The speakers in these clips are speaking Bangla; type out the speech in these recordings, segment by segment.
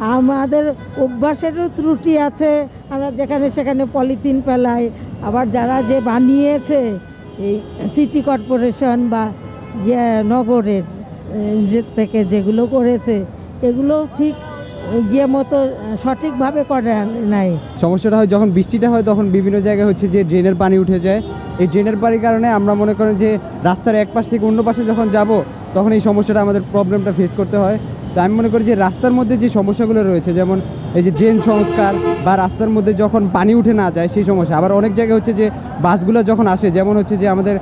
আমাদের অভ্যাসেরও ত্রুটি আছে, আমরা যেখানে সেখানে পলিথিন ফেলাই। আবার যারা যে বানিয়েছে এই সিটি কর্পোরেশন বা নগরের যে থেকে যেগুলো করেছে এগুলো ঠিক মতো সঠিকভাবে করে নাই। সমস্যাটা হয় যখন বৃষ্টিটা হয় তখন বিভিন্ন জায়গায় হচ্ছে যে ড্রেনের পানি উঠে যায়। এই ড্রেনের পানির কারণে আমরা মনে করেন যে রাস্তার এক পাশ থেকে অন্য পাশে যখন যাব তখন এই সমস্যাটা আমাদের প্রবলেমটা ফেস করতে হয়। তো আমি মনে করি যে রাস্তার মধ্যে যে সমস্যাগুলো রয়েছে, যেমন এই যে ড্রেন সংস্কার বা রাস্তার মধ্যে যখন পানি উঠে না যায় সেই সমস্যা। আবার অনেক জায়গায় হচ্ছে যে বাসগুলো যখন আসে, যেমন হচ্ছে যে আমাদের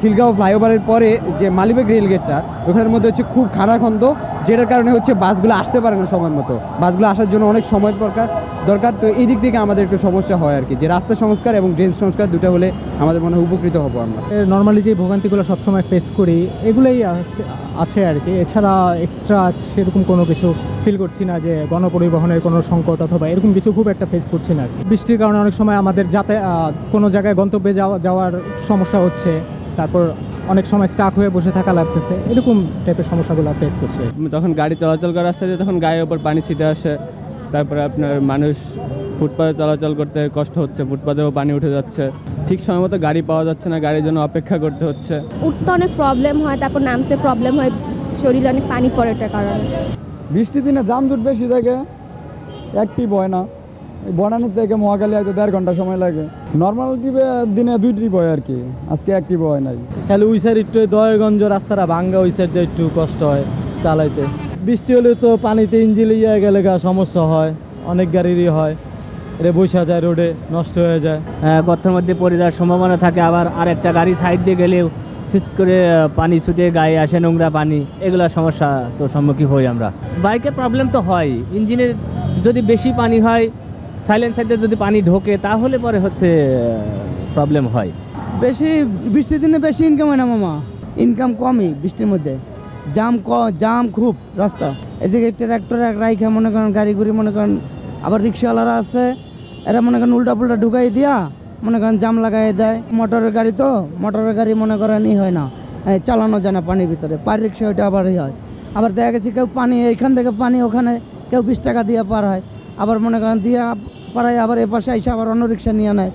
খিলগাঁও ফ্লাইওভারের পরে যে মালিবাগ রেলগেটটা, ওখানের মধ্যে হচ্ছে খুব খানাখন্দ, যেটার কারণে হচ্ছে বাসগুলো আসতে পারে না সময় মতো। বাসগুলো আসার জন্য অনেক সময় দরকার। তো এই দিক থেকে আমাদের একটু সমস্যা হয় আর কি, যে রাস্তা সংস্কার এবং ড্রেন সংস্কার দুটো হলে আমাদের মনে হয় উপকৃত হবো আমরা। নর্মালি যে ভোগান্তিগুলো সবসময় ফেস করি এগুলোই আছে আর কি। এছাড়া এক্সট্রা সেরকম কোনো কিছু ফিল করছি না যে গণপরিবহনের কোনো সংকট অথবা এরকম কিছু খুব একটা ফেস করছি না আর কি। বৃষ্টির কারণে অনেক সময় আমাদের যাতে কোনো জায়গায় গন্তব্যে যাওয়ার সমস্যা হচ্ছে, তারপর অনেক সময় স্টাক হয়ে বসে থাকা লাগতেছে, এরকম টাইপের সমস্যাগুলো ফেস করছে। যখন গাড়ি চলাচল করার রাস্তা দিয়ে তখন গায়ের ওপর পানি ছিটে আসে, তারপরে আপনার মানুষ ফুটপাতে চলাচল করতে কষ্ট হচ্ছে, ফুটপাতেও পানি উঠে যাচ্ছে, ঠিক সময় মতো গাড়ি পাওয়া যাচ্ছে না, গাড়ির জন্য অপেক্ষা করতে হচ্ছে। উঠতে অনেক প্রবলেম হয়, তারপর নামতে প্রবলেম হয়, শরীরে অনেক পানি পড়ে এটার কারণে। বৃষ্টির দিনে যানজট বেশি থাকে, অ্যাক্টিভ হয় না। বনানীর থেকে মহাখালী হয়তো 1.5 ঘন্টা সময় লাগে। নর্মাল ট্রিপে দিনে 2 ট্রিপ হয় আর কি, আজকে অ্যাক্টিভ হয় নাই। খালি ওই সাইড একটু দয়াগঞ্জ রাস্তাটা ভাঙ্গা, ওই সাইডে একটু কষ্ট হয় চালাইতে। বৃষ্টি হলে তো পানিতে ইঞ্জিন ইয়ে গেলে সমস্যা হয়, অনেক গাড়িরই হয়, এটা বসে যায়, রোডে নষ্ট হয়ে যায়। গর্তের মধ্যে পড়ে যাওয়ার সম্ভাবনা থাকে। আবার আরেকটা গাড়ি সাইড দিয়ে গেলেও সিট করে পানি ছুটে গায়ে আসে, নোংরা পানি, এগুলো সমস্যা তো সম্মুখীন হই আমরা। বাইকের প্রবলেম তো হয়, ইঞ্জিনের যদি বেশি পানি হয়, সাইলেন্সারে যদি পানি ঢোকে তাহলে পরে হচ্ছে প্রবলেম হয়। বেশি বৃষ্টির দিনে বেশি ইনকাম হয় না মামা, ইনকাম কমই বৃষ্টির মধ্যে। জাম খুব রাস্তা, এদিকে ট্রাক্টর রাইখা মনে করেন গাড়ি ঘুরি মনে করেন, আবার রিক্সাওয়ালারা আছে, এরা মনে করেন উল্টা পুল্টা ঢুকাই দিয়া মনে করেন জাম লাগাই দেয়। মোটরের গাড়ি তো, মোটরের গাড়ি মনে করেন হয় না, চালানো যায় না পানির ভিতরে। পার রিক্সা ওইটা আবার হয়। আবার দেখা গেছে কেউ পানি এইখান থেকে পানি ওখানে কেউ 20 টাকা দিয়ে পার হয়, আবার মনে করেন দিয়া পারায় আবার এ পাশে এসে আবার অন্য রিক্সা নিয়ে নেয়।